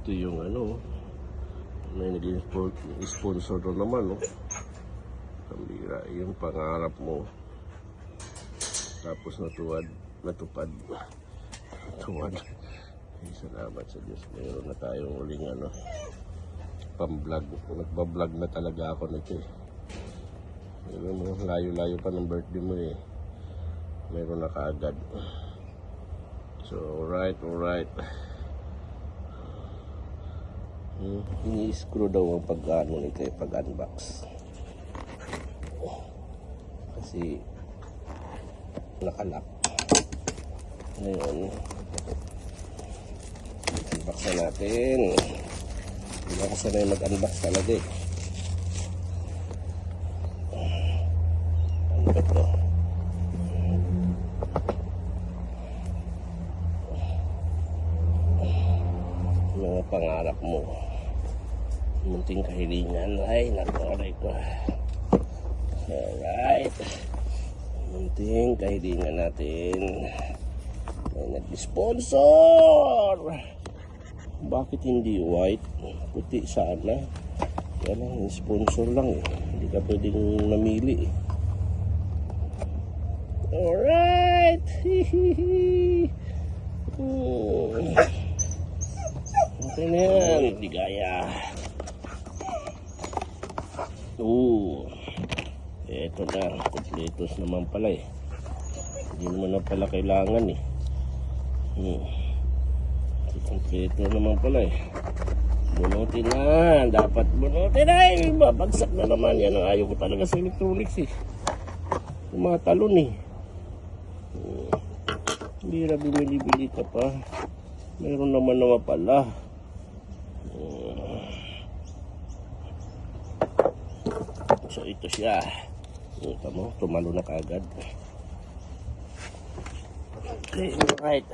Ito yung ano, may naging sponsor na naman, no? Pambira, yung pangarap mo. Tapos natupad. Tuwad. Ay, salamat sa Diyos. Mayroon na tayong uling ano, pang-vlog. Nagpa-vlog na talaga ako nito eh. Layo-layo pa ng birthday mo eh. Mayroon na kaagad. So, alright. Ini-screw daw ang pag-ano nito eh, pag-unbox. Kasi nakalak. Ngayon, unbox na natin. Hindi ako sanay mag-unbox talaga eh. Ano ba ito? Mga pangarap mo, munting kahilingan. Ay, nakoray ko. Alright, munting kahilingan natin. May nag-sponsor. Bakit hindi white? Puti sana. Yan lang, sponsor lang eh. Hindi ka pwedeng namili eh. Alright. Okay na yan. Ligaya. Eto na. Kompletos naman pala eh. Hindi naman na pala kailangan eh. Kompleto naman pala eh. Bunutin na. Dapat bunutin na eh. Babagsak na naman. Yan ang ayaw ko talaga sa electronics eh. Yung mga talon eh. Hindi na bumili-bili ka pa. Meron naman pala. So ito siya. Ito mo, tumalo na kaagad. Okay, right.